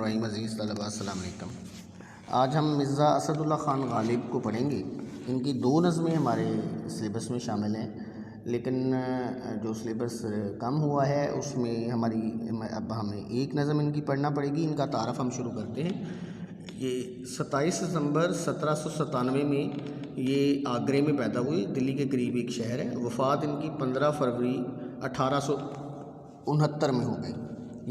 الرحیم عزیز طلباء السلام علیکم۔ آج ہم مرزا اسد اللہ خان غالب کو پڑھیں گے۔ ان کی 2 نظمیں ہمارے سلیبس میں شامل ہیں، لیکن جو سلیبس کم ہوا ہے اس میں اب ہمیں 1 نظم ان کی پڑھنا پڑے گی۔ ان کا تعارف ہم شروع کرتے ہیں۔ یہ 27 دسمبر 1797 میں یہ آگرے میں پیدا ہوئی، دلی کے قریب ایک شہر ہے۔ وفات ان کی 15 فروری 1869 میں ہو گئی۔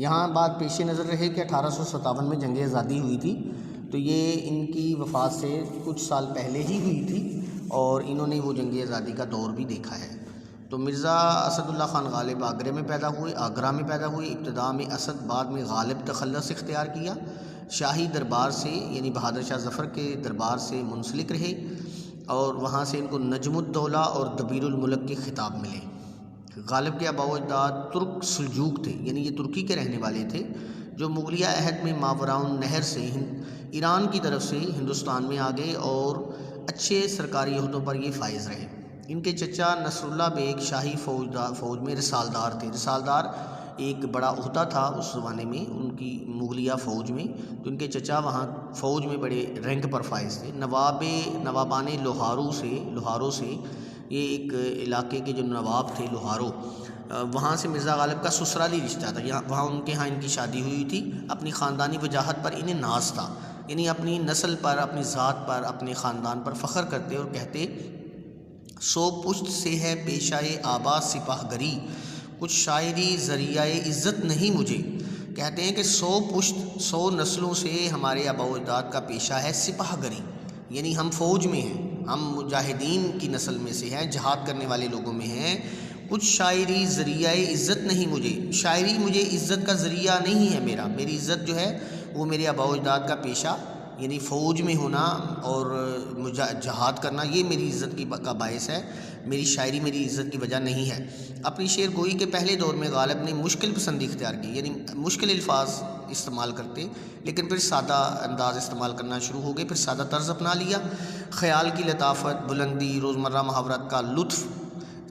یہاں بات پیش نظر رہے کہ 1857 میں جنگ آزادی ہوئی تھی، تو یہ ان کی وفات سے کچھ سال پہلے ہی ہوئی تھی اور انہوں نے وہ جنگ آزادی کا دور بھی دیکھا ہے۔ تو مرزا اسد اللہ خان غالب آگرے میں پیدا ہوئے، آگرہ میں پیدا ہوئے۔ ابتدا میں اسد، بعد میں غالب تخلص اختیار کیا۔ شاہی دربار سے یعنی بہادر شاہ ظفر کے دربار سے منسلک رہے اور وہاں سے ان کو نجم الدولہ اور دبیر الملک کے خطاب ملے۔ غالب کے آباء و اجداد ترک سلجوق تھے، یعنی یہ ترکی کے رہنے والے تھے، جو مغلیہ عہد میں ماوراء النہر سے ایران کی طرف سے ہندوستان میں آ گئے اور اچھے سرکاری عہدوں پر یہ فائز رہے۔ ان کے چچا نصر اللہ بیگ شاہی فوج میں رسالدار تھے۔ رسالدار ایک بڑا عہدہ تھا اس زمانے میں ان کی مغلیہ فوج میں، تو ان کے چچا وہاں فوج میں بڑے رینک پر فائز تھے۔ نوابان لوہارو سے یہ ایک علاقے کے جو نواب تھے لوہارو، وہاں سے مرزا غالب کا سسرالی رشتہ تھا، وہاں ان کے ہاں ان کی شادی ہوئی تھی۔ اپنی خاندانی وجاہت پر انہیں ناز تھا، یعنی اپنی نسل پر، اپنی ذات پر، اپنے خاندان پر فخر کرتے اور کہتے، 100 پشت سے ہے پیشائے آبا سپاہ گری، کچھ شاعری ذریعہ عزت نہیں مجھے۔ کہتے ہیں کہ 100 پشت 100 نسلوں سے ہمارے آباء و اجداد کا پیشہ ہے سپاہ گری، یعنی ہم فوج میں ہیں، ہم مجاہدین کی نسل میں سے ہیں، جہاد کرنے والے لوگوں میں ہیں۔ کچھ شاعری ذریعہ عزت نہیں مجھے، شاعری مجھے عزت کا ذریعہ نہیں ہے، میری عزت جو ہے وہ میرے آباء و اجداد کا پیشہ یعنی فوج میں ہونا اور جہاد کرنا، یہ میری عزت کا باعث ہے، میری شاعری میری عزت کی وجہ نہیں ہے۔ اپنی شعر گوئی کے پہلے دور میں غالب نے مشکل پسندی اختیار کی، یعنی مشکل الفاظ استعمال کرتے، لیکن پھر سادہ انداز استعمال کرنا شروع ہو گئے، پھر سادہ طرز اپنا لیا۔ خیال کی لطافت، بلندی، روزمرہ محاورت کا لطف،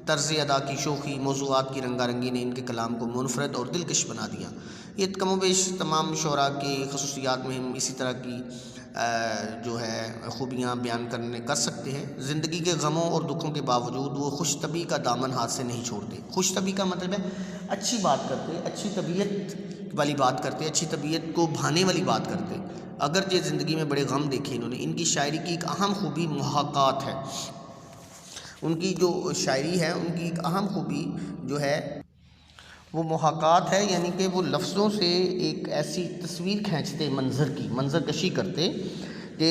طرز ادا کی شوخی، موضوعات کی رنگا رنگی نے ان کے کلام کو منفرد اور دلکش بنا دیا۔ یہ کم و بیش تمام شعراء کی خصوصیات میں ہم اسی طرح کی جو ہے خوبیاں بیان کر سکتے ہیں۔ زندگی کے غموں اور دکھوں کے باوجود وہ خوش طبعی کا دامن ہاتھ سے نہیں چھوڑتے۔ خوش طبعی کا مطلب ہے اچھی بات کرتے، اچھی طبیعت والی بات کرتے، اچھی طبیعت کو بھانے والی بات کرتے، اگرچہ زندگی میں بڑے غم دیکھے انہوں نے۔ ان کی شاعری کی ایک اہم خوبی محاکات ہے۔ ان کی جو شاعری ہے ان کی ایک اہم خوبی جو ہے وہ محاکات ہے، یعنی کہ وہ لفظوں سے ایک ایسی تصویر کھینچتے، منظر کشی کرتے کہ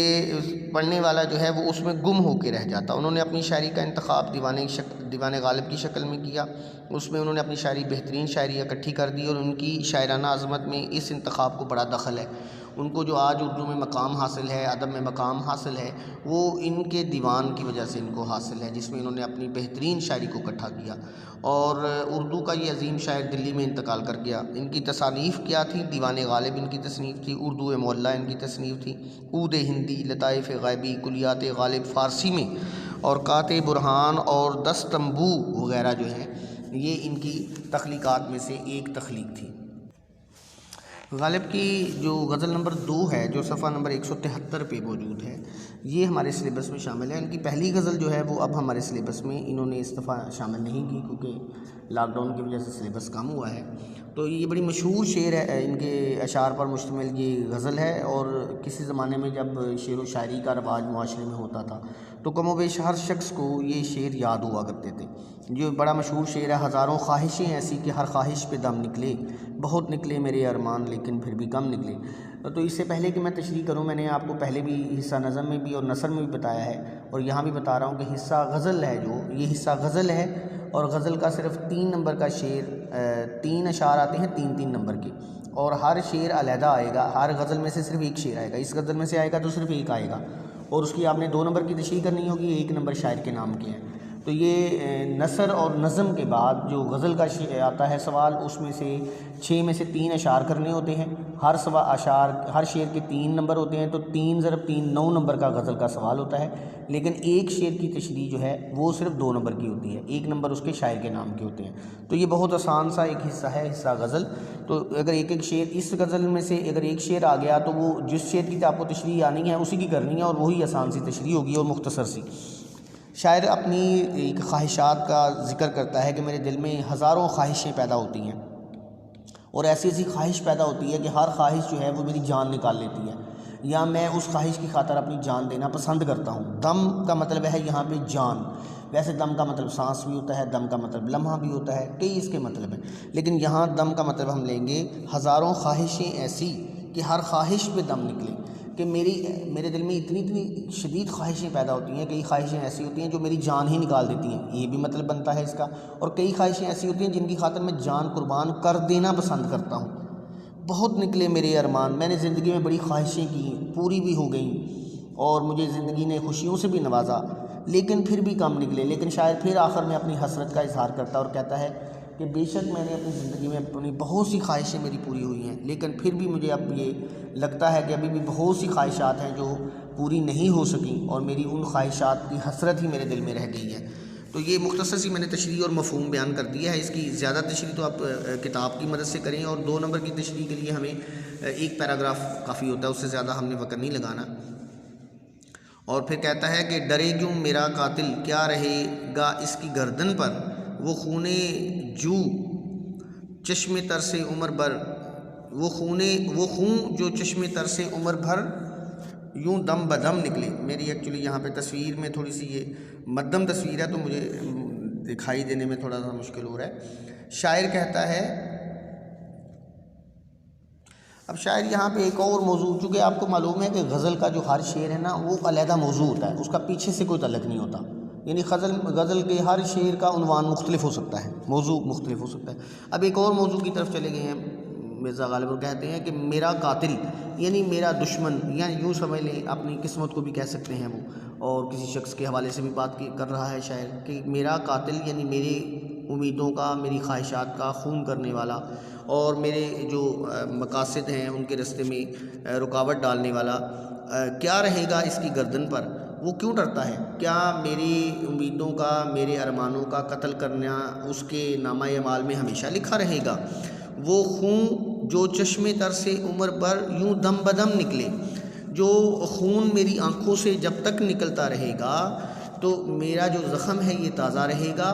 پڑھنے والا جو ہے وہ اس میں گم ہو کے رہ جاتا۔ انہوں نے اپنی شاعری کا انتخاب دیوان غالب کی شکل میں کیا، اس میں انہوں نے اپنی شاعری بہترین شاعری اکٹھی کر دی اور ان کی شاعرانہ عظمت میں اس انتخاب کو بڑا دخل ہے۔ ان کو جو آج اردو میں مقام حاصل ہے، ادب میں مقام حاصل ہے، وہ ان کے دیوان کی وجہ سے ان کو حاصل ہے، جس میں انہوں نے اپنی بہترین شاعری کو اکٹھا کیا اور اردو کا یہ عظیم شاعر دلی میں انتقال کر گیا۔ ان کی تصانیف کیا تھی؟ دیوان غالب ان کی تصنیف تھی، اردو معلیٰ ان کی تصنیف تھی، عود ہندی، لطائف غیبی، کلیات غالب فارسی میں، اور قات برہان اور دستمبو وغیرہ جو ہیں یہ ان کی تخلیقات میں سے ایک تخلیق تھی۔ غالب کی جو غزل نمبر 2 ہے، جو صفحہ نمبر 173 پہ موجود ہے، یہ ہمارے سلیبس میں شامل ہے۔ ان کی پہلی غزل جو ہے وہ اب ہمارے سلیبس میں انہوں نے اس دفعہ شامل نہیں کی، کیونکہ لاک ڈاؤن کی وجہ سے سلیبس کم ہوا ہے۔ تو یہ بڑی مشہور شعر ہے، ان کے اشعار پر مشتمل یہ غزل ہے، اور کسی زمانے میں جب شعر و شاعری کا رواج معاشرے میں ہوتا تھا تو کم و بیش ہر شخص کو یہ شعر یاد ہوا کرتے تھے۔ جو بڑا مشہور شعر ہے، ہزاروں خواہشیں ایسی کہ ہر خواہش پہ دم نکلے، بہت نکلے میرے ارمان لیکن پھر بھی کم نکلے۔ تو اس سے پہلے کہ میں تشریح کروں، میں نے آپ کو پہلے بھی حصہ نظم میں بھی اور نثر میں بھی بتایا ہے، اور یہاں بھی بتا رہا ہوں کہ حصہ غزل ہے، جو یہ حصہ غزل ہے، اور غزل کا صرف 3 نمبر کا شعر، 3 اشعار آتے ہیں 3 نمبر کے، اور ہر شعر علیحدہ آئے گا۔ ہر غزل میں سے صرف ایک شعر آئے گا، اس غزل میں سے آئے گا تو صرف ایک آئے گا، اور اس کی آپ نے 2 نمبر کی تشریح کرنی ہوگی، 1 نمبر شاعر کے نام کے ہیں۔ تو یہ نثر اور نظم کے بعد جو غزل کا آتا ہے سوال، اس میں سے 6 میں سے 3 اشعار کرنے ہوتے ہیں۔ ہر شعر کے 3 نمبر ہوتے ہیں، تو 3 ضرب 3 9 نمبر کا غزل کا سوال ہوتا ہے، لیکن ایک شعر کی تشریح جو ہے وہ صرف 2 نمبر کی ہوتی ہے، 1 نمبر اس کے شاعر کے نام کے ہوتے ہیں۔ تو یہ بہت آسان سا ایک حصہ ہے، حصہ غزل۔ تو اگر ایک شعر اس غزل میں سے اگر ایک شعر آ گیا تو وہ جس شعر کی آپ کو تشریح آنی ہے اسی کی کرنی ہے، اور وہی آسان سی تشریح ہوگی اور مختصر سی۔ شاعر اپنی ایک خواہشات کا ذکر کرتا ہے کہ میرے دل میں ہزاروں خواہشیں پیدا ہوتی ہیں، اور ایسی ایسی خواہش پیدا ہوتی ہے کہ ہر خواہش جو ہے وہ میری جان نکال لیتی ہے، یا میں اس خواہش کی خاطر اپنی جان دینا پسند کرتا ہوں۔ دم کا مطلب ہے یہاں پہ جان، ویسے دم کا مطلب سانس بھی ہوتا ہے، دم کا مطلب لمحہ بھی ہوتا ہے، کئی اس کے مطلب ہیں، لیکن یہاں دم کا مطلب ہم لیں گے ہزاروں خواہشیں ایسی کہ ہر خواہش پہ دم نکلے، کہ میرے دل میں اتنی شدید خواہشیں پیدا ہوتی ہیں، کئی خواہشیں ایسی ہوتی ہیں جو میری جان ہی نکال دیتی ہیں، یہ بھی مطلب بنتا ہے اس کا، اور کئی خواہشیں ایسی ہوتی ہیں جن کی خاطر میں جان قربان کر دینا پسند کرتا ہوں۔ بہت نکلے میرے ارمان، میں نے زندگی میں بڑی خواہشیں کی، پوری بھی ہو گئیں، اور مجھے زندگی نے خوشیوں سے بھی نوازا، لیکن پھر بھی کم نکلے۔ لیکن شاید پھر آخر میں اپنی حسرت کا اظہار کرتا اور کہتا ہے کہ بے شک میں نے اپنی زندگی میں اپنی بہت سی خواہشیں میری پوری ہوئی ہیں، لیکن پھر بھی مجھے اب یہ لگتا ہے کہ ابھی بھی بہت سی خواہشات ہیں جو پوری نہیں ہو سکیں، اور میری ان خواہشات کی حسرت ہی میرے دل میں رہ گئی ہے۔ تو یہ مختصر سی میں نے تشریح اور مفہوم بیان کر دیا ہے، اس کی زیادہ تشریح تو آپ کتاب کی مدد سے کریں، اور 2 نمبر کی تشریح کے لیے ہمیں 1 پیراگراف کافی ہوتا ہے، اس سے زیادہ ہم نے وقت نہیں لگانا۔ اور پھر کہتا ہے کہ ڈرے کیوں میرا قاتل، کیا رہے گا اس کی گردن پر، وہ خون جو چشم تر سے عمر بھر، وہ خون جو چشم تر سے عمر بھر یوں دم بدم نکلے۔ میری ایکچولی یہاں پہ تصویر میں تھوڑی سی یہ مدھم تصویر ہے، تو مجھے دکھائی دینے میں تھوڑا سا مشکل ہو رہا ہے۔ شاعر کہتا ہے، اب شاعر یہاں پہ ایک اور موضوع، چونکہ آپ کو معلوم ہے کہ غزل کا جو ہر شعر ہے نا وہ علیحدہ موضوع ہوتا ہے، اس کا پیچھے سے کوئی تعلق نہیں ہوتا، یعنی غزل کے ہر شعر کا عنوان مختلف ہو سکتا ہے، موضوع مختلف ہو سکتا ہے۔ اب ایک اور موضوع کی طرف چلے گئے ہیں مرزا غالب، اور کہتے ہیں کہ میرا قاتل یعنی میرا دشمن، یا یوں سمجھ لیں اپنی قسمت کو بھی کہہ سکتے ہیں وہ، اور کسی شخص کے حوالے سے بھی بات کر رہا ہے شاعر کہ میرا قاتل یعنی میری امیدوں کا، میری خواہشات کا خون کرنے والا، اور میرے جو مقاصد ہیں ان کے راستے میں رکاوٹ ڈالنے والا، کیا رہے گا اس کی گردن پر، وہ کیوں ڈرتا ہے، کیا میری امیدوں کا، میرے ارمانوں کا قتل کرنا اس کے نامہ اعمال میں ہمیشہ لکھا رہے گا۔ وہ خون جو چشم تر سے عمر بھر یوں دم بدم نکلے، جو خون میری آنکھوں سے جب تک نکلتا رہے گا تو میرا جو زخم ہے یہ تازہ رہے گا،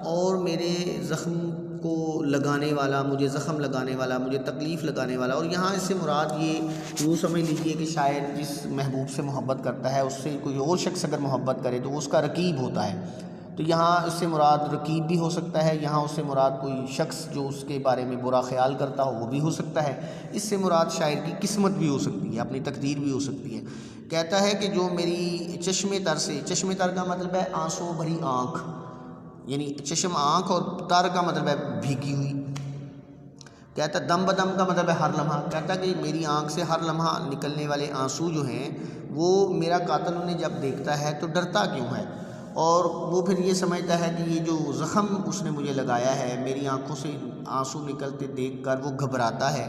اور میرے زخم کو لگانے والا، مجھے زخم لگانے والا، مجھے تکلیف لگانے والا، اور یہاں اس سے مراد یہ یوں سمجھ لیجئے کہ شاعر جس محبوب سے محبت کرتا ہے اس سے کوئی اور شخص اگر محبت کرے تو اس کا رقیب ہوتا ہے، تو یہاں اس سے مراد رقیب بھی ہو سکتا ہے، یہاں اس سے مراد کوئی شخص جو اس کے بارے میں برا خیال کرتا ہو وہ بھی ہو سکتا ہے، اس سے مراد شاعر کی قسمت بھی ہو سکتی ہے، اپنی تقدیر بھی ہو سکتی ہے۔ کہتا ہے کہ جو میری چشم تر سے، چشم تر کا مطلب ہے آنسوں بھری آنکھ، یعنی چشم آنکھ، اور تر کا مطلب ہے بھیگی ہوئی۔ کہتا ہے دم بدم کا مطلب ہے ہر لمحہ، کہتا ہے کہ میری آنکھ سے ہر لمحہ نکلنے والے آنسو جو ہیں وہ میرا قاتل انہیں جب دیکھتا ہے تو ڈرتا کیوں ہے، اور وہ پھر یہ سمجھتا ہے کہ یہ جو زخم اس نے مجھے لگایا ہے، میری آنکھوں سے آنسو نکلتے دیکھ کر وہ گھبراتا ہے،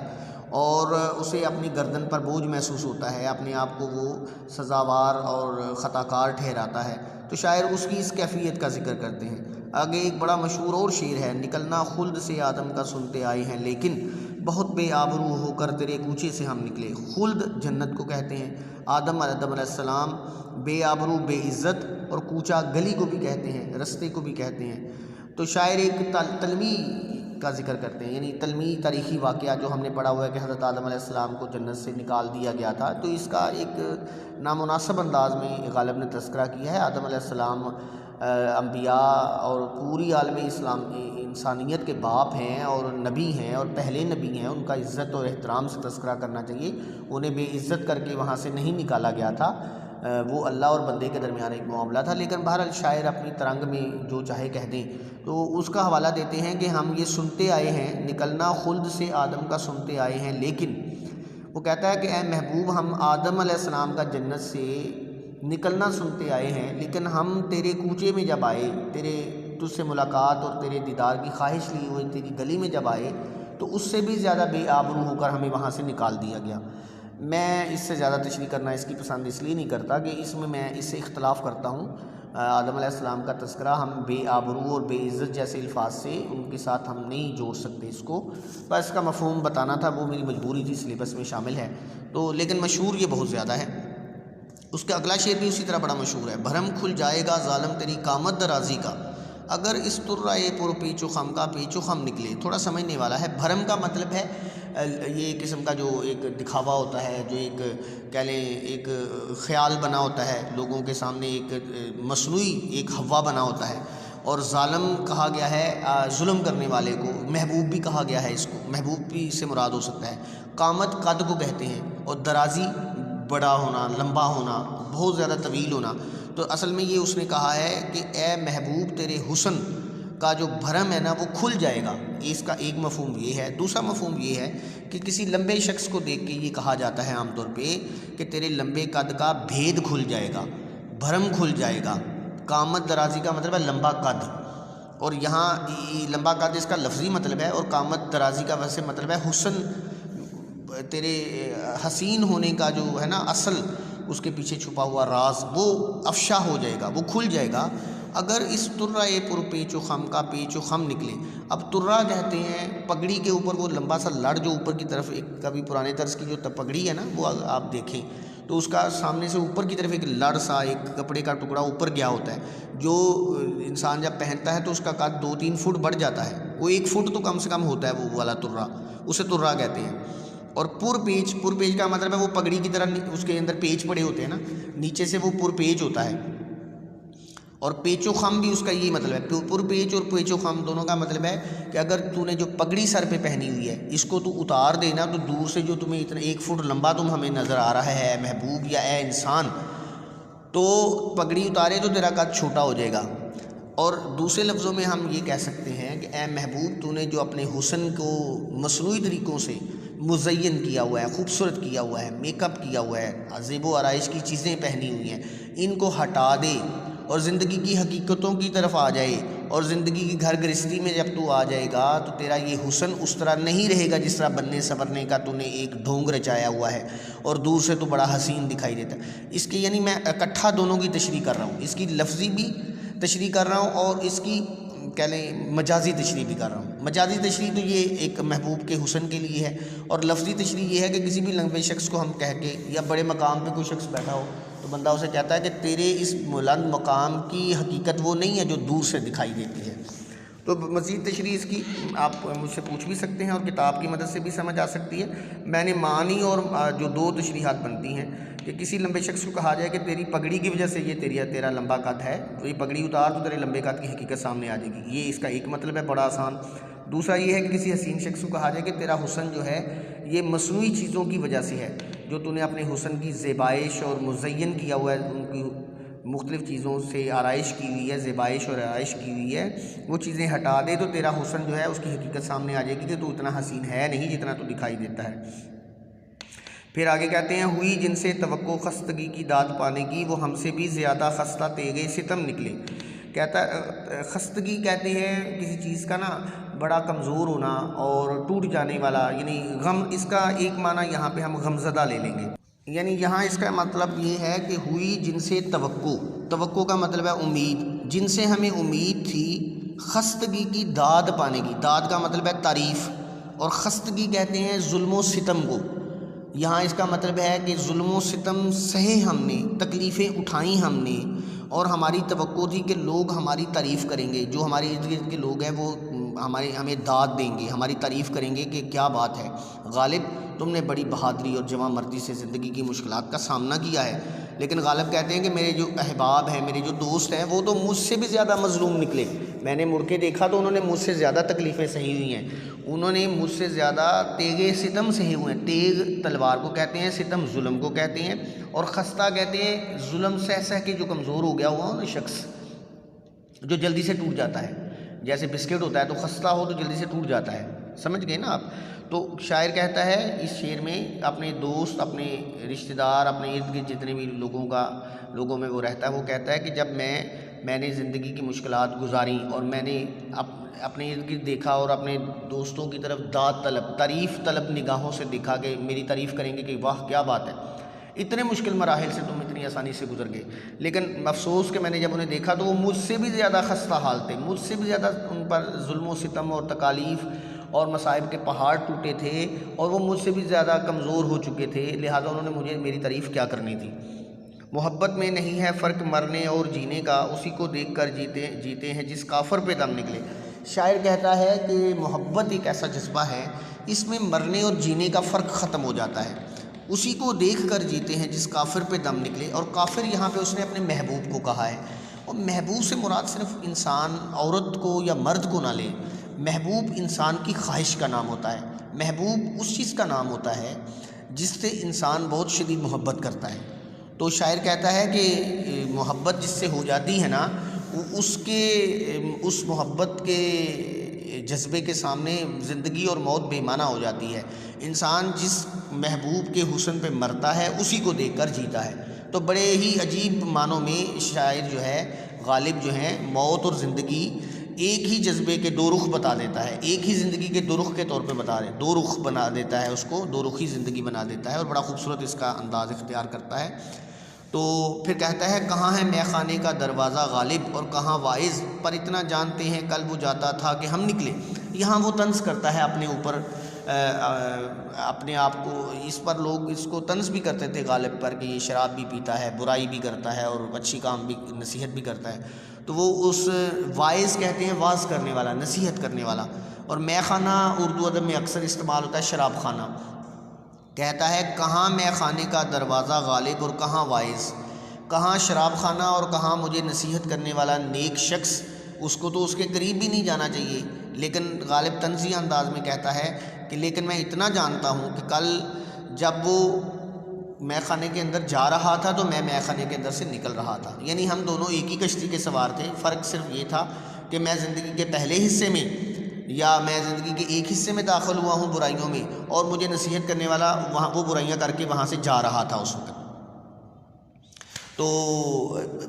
اور اسے اپنی گردن پر بوجھ محسوس ہوتا ہے، اپنے آپ کو وہ سزاوار اور خطا کار ٹھہراتا ہے۔ تو شاعر اس کی اس کیفیت کا ذکر کرتے ہیں۔ آگے ایک بڑا مشہور اور شعر ہے، نکلنا خلد سے آدم کا سنتے آئے ہیں، لیکن بہت بے آبرو ہو کر تیرے کوچے سے ہم نکلے۔ خلد جنت کو کہتے ہیں، آدم علیہ السلام بے آبرو، بے عزت، اور کوچہ گلی کو بھی کہتے ہیں، رستے کو بھی کہتے ہیں۔ تو شاعر ایک تلمی کا ذکر کرتے ہیں، یعنی تلمی تاریخی واقعہ جو ہم نے پڑھا ہوا ہے کہ حضرت آدم علیہ السلام کو جنت سے نکال دیا گیا تھا، تو اس کا ایک نامناسب انداز میں غالب نے تذکرہ کیا ہے۔ آدم علیہ السلام انبیاء اور پوری عالم اسلام انسانیت کے باپ ہیں اور نبی ہیں، اور پہلے نبی ہیں، ان کا عزت اور احترام سے تذکرہ کرنا چاہیے، انہیں بے عزت کر کے وہاں سے نہیں نکالا گیا تھا، وہ اللہ اور بندے کے درمیان ایک معاملہ تھا۔ لیکن بہرحال شاعر اپنی ترنگ میں جو چاہے کہہ دیں، تو اس کا حوالہ دیتے ہیں کہ ہم یہ سنتے آئے ہیں، نکلنا خلد سے آدم کا سنتے آئے ہیں، لیکن وہ کہتا ہے کہ اے محبوب، ہم آدم علیہ السلام کا جنت سے نکلنا سنتے آئے ہیں، لیکن ہم تیرے کوچے میں جب آئے، تجھ سے ملاقات اور تیرے دیدار کی خواہش لیے ہوئے تیری گلی میں جب آئے تو اس سے بھی زیادہ بے آبرو ہو کر ہمیں وہاں سے نکال دیا گیا۔ میں اس سے زیادہ تشریح کرنا اس کی پسند اس لیے نہیں کرتا کہ اس میں اس سے اختلاف کرتا ہوں۔ آدم علیہ السلام کا تذکرہ ہم بے آبرو اور بے عزت جیسے الفاظ سے ان کے ساتھ ہم نہیں جوڑ سکتے اس کو، بس اس کا مفہوم بتانا تھا، وہ میری مجبوری تھی، سلیبس میں شامل ہے تو، لیکن مشہور یہ بہت زیادہ ہے۔ اس کا اگلا شعر بھی اسی طرح بڑا مشہور ہے، بھرم کھل جائے گا ظالم تیری کامت درازی کا، اگر اس طرائے پر پیچ و خم کا پیچ و خم نکلے۔ تھوڑا سمجھنے والا ہے۔ بھرم کا مطلب ہے یہ قسم کا جو ایک دکھاوا ہوتا ہے، جو ایک کہہ لیں ایک خیال بنا ہوتا ہے لوگوں کے سامنے، ایک مصنوعی ایک ہوا بنا ہوتا ہے، اور ظالم کہا گیا ہے ظلم کرنے والے کو، محبوب بھی کہا گیا ہے اس کو، محبوب بھی اس سے مراد ہو سکتا ہے۔ قامت قد کو کہتے ہیں، اور درازی بڑا ہونا، لمبا ہونا، بہت زیادہ طویل ہونا۔ تو اصل میں یہ اس نے کہا ہے کہ اے محبوب تیرے حسن کا جو بھرم ہے نا وہ کھل جائے گا۔ اس کا ایک مفہوم یہ ہے۔ دوسرا مفہوم یہ ہے کہ کسی لمبے شخص کو دیکھ کے یہ کہا جاتا ہے عام طور پہ کہ تیرے لمبے قد کا بھید کھل جائے گا، بھرم کھل جائے گا۔ قامت درازی کا مطلب ہے لمبا قد، اور یہاں لمبا قد اس کا لفظی مطلب ہے، اور قامت درازی کا ویسے مطلب ہے حسن، تیرے حسین ہونے کا جو ہے نا اصل اس کے پیچھے چھپا ہوا راز وہ افشا ہو جائے گا، وہ کھل جائے گا اگر اس طرائے پر پیچ و خم کا پیچ و خم نکلے۔ اب طرہ کہتے ہیں پگڑی کے اوپر وہ لمبا سا لڑ جو اوپر کی طرف، ایک کبھی پرانے طرز کی جو پگڑی ہے نا وہ آپ دیکھیں تو اس کا سامنے سے اوپر کی طرف ایک لڑ سا ایک کپڑے کا ٹکڑا اوپر گیا ہوتا ہے، جو انسان جب پہنتا ہے تو اس کا قد 2-3 فٹ بڑھ جاتا ہے، وہ 1 فٹ تو کم سے کم ہوتا ہے وہ والا طرہ، اسے طرہ کہتے ہیں۔ اور پر پیچ کا مطلب ہے وہ پگڑی کی طرح اس کے اندر پیچ پڑے ہوتے ہیں نا، نیچے سے وہ پر پیچ ہوتا ہے۔ اور پیچ و خم بھی اس کا یہی مطلب ہے، پر پیچ اور پیچ و خم دونوں کا مطلب ہے کہ اگر تو نے جو پگڑی سر پہ پہنی ہوئی ہے اس کو تو اتار دینا تو دور سے جو تمہیں اتنا 1 فٹ لمبا تم ہمیں نظر آ رہا ہے محبوب یا اے انسان، تو پگڑی اتارے تو تیرا قد چھوٹا ہو جائے گا۔ اور دوسرے لفظوں میں ہم یہ کہہ سکتے ہیں کہ اے محبوب تو نے جو اپنے حسن کو مصنوعی طریقوں سے مزین کیا ہوا ہے، خوبصورت کیا ہوا ہے، میک اپ کیا ہوا ہے، زیب و آرائش کی چیزیں پہنی ہوئی ہیں، ان کو ہٹا دے اور زندگی کی حقیقتوں کی طرف آ جائے، اور زندگی کی گھر گرہستی میں جب تو آ جائے گا تو تیرا یہ حسن اس طرح نہیں رہے گا جس طرح بننے سنورنے کا تو نے ایک ڈھونگ رچایا ہوا ہے اور دور سے تو بڑا حسین دکھائی دیتا ہے۔ اس کے یعنی میں اکٹھا دونوں کی تشریح کر رہا ہوں، اس کی لفظی بھی تشریح کر رہا ہوں اور اس کی کہہ لیں مجازی تشریح بھی کر رہا ہوں۔ مجازی تشریح تو یہ ایک محبوب کے حسن کے لیے ہے، اور لفظی تشریح یہ ہے کہ کسی بھی لمبے شخص کو ہم کہہ کے یا بڑے مقام پہ کوئی شخص بیٹھا ہو تو بندہ اسے کہتا ہے کہ تیرے اس بلند مقام کی حقیقت وہ نہیں ہے جو دور سے دکھائی دیتی ہے۔ تو مزید تشریح اس کی آپ مجھ سے پوچھ بھی سکتے ہیں اور کتاب کی مدد سے بھی سمجھ آ سکتی ہے۔ میں نے معنی اور جو 2 تشریحات بنتی ہیں کہ کسی لمبے شخص کو کہا جائے کہ تیری پگڑی کی وجہ سے یہ تیرا لمبا قد ہے، تو یہ پگڑی اتار تو تیرے لمبے قد کی حقیقت سامنے آ جائے گی، یہ اس کا ایک مطلب ہے بڑا آسان۔ دوسرا یہ ہے کہ کسی حسین شخص کو کہا جائے کہ تیرا حسن جو ہے یہ مصنوعی چیزوں کی وجہ سے ہے، جو تو نے اپنے حسن کی زیبائش اور مزین کیا ہوا ہے، ان کی مختلف چیزوں سے آرائش کی ہوئی ہے، زیبائش اور آرائش کی ہوئی ہے، وہ چیزیں ہٹا دے تو تیرا حسن جو ہے اس کی حقیقت سامنے آ جائے گی کہ تو اتنا حسین ہے نہیں جتنا تو دکھائی دیتا ہے۔ پھر آگے کہتے ہیں ہوئی جن سے توقع خستگی کی داد پانے کی، وہ ہم سے بھی زیادہ خستہ تیغ ستم نکلے۔ کہتا ہے خستگی کہتے ہیں کسی چیز کا نا بڑا کمزور ہونا اور ٹوٹ جانے والا، یعنی غم، اس کا ایک معنی یہاں پہ ہم غمزدہ لے لیں گے، یعنی یہاں اس کا مطلب یہ ہے کہ ہوئی جن سے توقع کا مطلب ہے امید، جن سے ہمیں امید تھی خستگی کی داد پانے کی، داد کا مطلب ہے تعریف، اور خستگی کہتے ہیں ظلم و ستم کو۔ یہاں اس کا مطلب ہے کہ ظلم و ستم سہے ہم نے، تکلیفیں اٹھائیں ہم نے، اور ہماری توقع تھی کہ لوگ ہماری تعریف کریں گے، جو ہمارے ارد گرد کے لوگ ہیں وہ ہمیں داد دیں گے، ہماری تعریف کریں گے کہ کیا بات ہے غالب، تم نے بڑی بہادری اور جواں مردی سے زندگی کی مشکلات کا سامنا کیا ہے۔ لیکن غالب کہتے ہیں کہ میرے جو احباب ہیں، میرے جو دوست ہیں، وہ تو مجھ سے بھی زیادہ مظلوم نکلے، میں نے مڑ کے دیکھا تو انہوں نے مجھ سے زیادہ تکلیفیں سہی ہوئی ہیں، انہوں نے مجھ سے زیادہ تیغ ستم سہے ہوئے ہیں۔ تیغ تلوار کو کہتے ہیں، ستم ظلم کو کہتے ہیں، اور خستہ کہتے ہیں ظلم سہ سہ کے جو کمزور ہو گیا ہوا شخص، جو جلدی سے ٹوٹ جاتا ہے، جیسے بسکٹ ہوتا ہے تو خستہ ہو تو جلدی سے ٹوٹ جاتا ہے، سمجھ گئے نا آپ۔ تو شاعر کہتا ہے اس شعر میں اپنے دوست، اپنے رشتہ دار، اپنے ارد گرد جتنے بھی لوگوں میں وہ رہتا ہے، وہ کہتا ہے کہ جب میں نے زندگی کی مشکلات گزاری اور میں نے اپنے ارد گرد دیکھا اور اپنے دوستوں کی طرف تعریف طلب نگاہوں سے دیکھا کہ میری تعریف کریں گے کہ واہ کیا بات ہے، اتنے مشکل مراحل سے تم اتنی آسانی سے گزر گئے، لیکن افسوس کہ میں نے جب انہیں دیکھا تو وہ مجھ سے بھی زیادہ خستہ حال تھے، مجھ سے بھی زیادہ ان پر ظلم و ستم اور تکالیف اور مصائب کے پہاڑ ٹوٹے تھے، اور وہ مجھ سے بھی زیادہ کمزور ہو چکے تھے، لہٰذا انہوں نے میری تعریف کیا کرنی تھی۔ محبت میں نہیں ہے فرق مرنے اور جینے کا، اسی کو دیکھ کر جیتے ہیں جس کافر پہ دم نکلے۔ شاعر کہتا ہے کہ محبت ایک ایسا جذبہ ہے، اس میں مرنے اور جینے کا فرق ختم ہو جاتا ہے، اسی کو دیکھ کر جیتے ہیں جس کافر پہ دم نکلے۔ اور کافر یہاں پہ اس نے اپنے محبوب کو کہا ہے، اور محبوب سے مراد صرف انسان عورت کو یا مرد کو نہ لے، محبوب انسان کی خواہش کا نام ہوتا ہے، محبوب اس چیز کا نام ہوتا ہے جس سے انسان بہت شدید محبت کرتا ہے۔ تو شاعر کہتا ہے کہ محبت جس سے ہو جاتی ہے نا، اس محبت کے جذبے کے سامنے زندگی اور موت بے معنی ہو جاتی ہے۔ انسان جس محبوب کے حسن پہ مرتا ہے اسی کو دیکھ کر جیتا ہے۔ تو بڑے ہی عجیب معنوں میں شاعر جو ہے، غالب جو ہیں، موت اور زندگی ایک ہی جذبے کے دو رخ بتا دیتا ہے، ایک ہی زندگی کے دو رخ کے طور پہ دو رخ بنا دیتا ہے، اس کو دو رخی زندگی بنا دیتا ہے، اور بڑا خوبصورت اس کا انداز اختیار کرتا ہے۔ تو پھر کہتا ہے کہاں ہے میخانے خانے کا دروازہ غالب اور کہاں واعظ، پر اتنا جانتے ہیں کل وہ جاتا تھا کہ ہم نکلے۔ یہاں وہ طنز کرتا ہے اپنے اوپر، اپنے آپ کو، اس پر لوگ اس کو طنز بھی کرتے تھے غالب پر کہ یہ شراب بھی پیتا ہے، برائی بھی کرتا ہے اور اچھی کام بھی، نصیحت بھی کرتا ہے۔ تو وہ اس واعظ کہتے ہیں واعظ کرنے والا، نصیحت کرنے والا، اور میخانہ خانہ اردو ادب میں اکثر استعمال ہوتا ہے شراب خانہ۔ کہتا ہے کہاں میخانے خانے کا دروازہ غالب اور کہاں واعظ، کہاں شراب خانہ اور کہاں مجھے نصیحت کرنے والا نیک شخص، اس کو تو اس کے قریب بھی نہیں جانا چاہیے، لیکن غالب طنزیہ انداز میں کہتا ہے کہ لیکن میں اتنا جانتا ہوں کہ کل جب وہ میخانے خانے کے اندر جا رہا تھا تو میں میخانے خانے کے اندر سے نکل رہا تھا، یعنی ہم دونوں ایک ہی کشتی کے سوار تھے، فرق صرف یہ تھا کہ میں زندگی کے پہلے حصے میں یا میں زندگی کے ایک حصے میں داخل ہوا ہوں برائیوں میں، اور مجھے نصیحت کرنے والا وہاں وہ برائیاں کر کے وہاں سے جا رہا تھا اس وقت۔ تو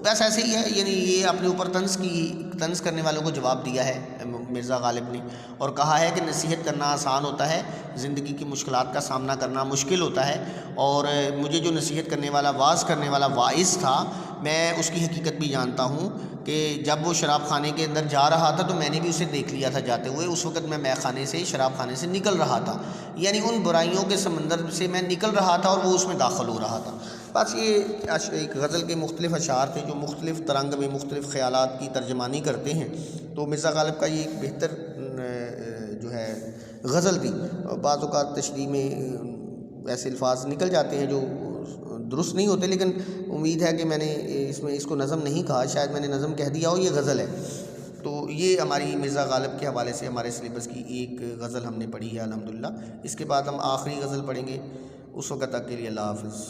بس ایسے ہی ہے، یعنی یہ اپنے اوپر طنز کرنے والوں کو جواب دیا ہے مرزا غالب نے، اور کہا ہے کہ نصیحت کرنا آسان ہوتا ہے، زندگی کی مشکلات کا سامنا کرنا مشکل ہوتا ہے، اور مجھے جو نصیحت کرنے والا، واعظ کرنے والا واعظ تھا، میں اس کی حقیقت بھی جانتا ہوں کہ جب وہ شراب خانے کے اندر جا رہا تھا تو میں نے بھی اسے دیکھ لیا تھا جاتے ہوئے، اس وقت میں خانے سے، شراب خانے سے نکل رہا تھا، یعنی ان برائیوں کے سمندر سے میں نکل رہا تھا اور وہ اس میں داخل ہو رہا تھا۔ بس یہ ایک غزل کے مختلف اشعار تھے جو مختلف ترنگ میں مختلف خیالات کی ترجمانی کرتے ہیں۔ تو مرزا غالب کا یہ ایک بہتر جو ہے غزل تھی، بعض اوقات تشریح میں ایسے الفاظ نکل جاتے ہیں جو درست نہیں ہوتے، لیکن امید ہے کہ میں نے اس کو نظم نہیں کہا، شاید میں نے نظم کہہ دیا ہو، یہ غزل ہے۔ تو یہ ہماری مرزا غالب کے حوالے سے ہمارے سلیبس کی ایک غزل ہم نے پڑھی ہے الحمدللہ۔ اس کے بعد ہم آخری غزل پڑھیں گے، اس وقت تک کے لیے اللہ حافظ۔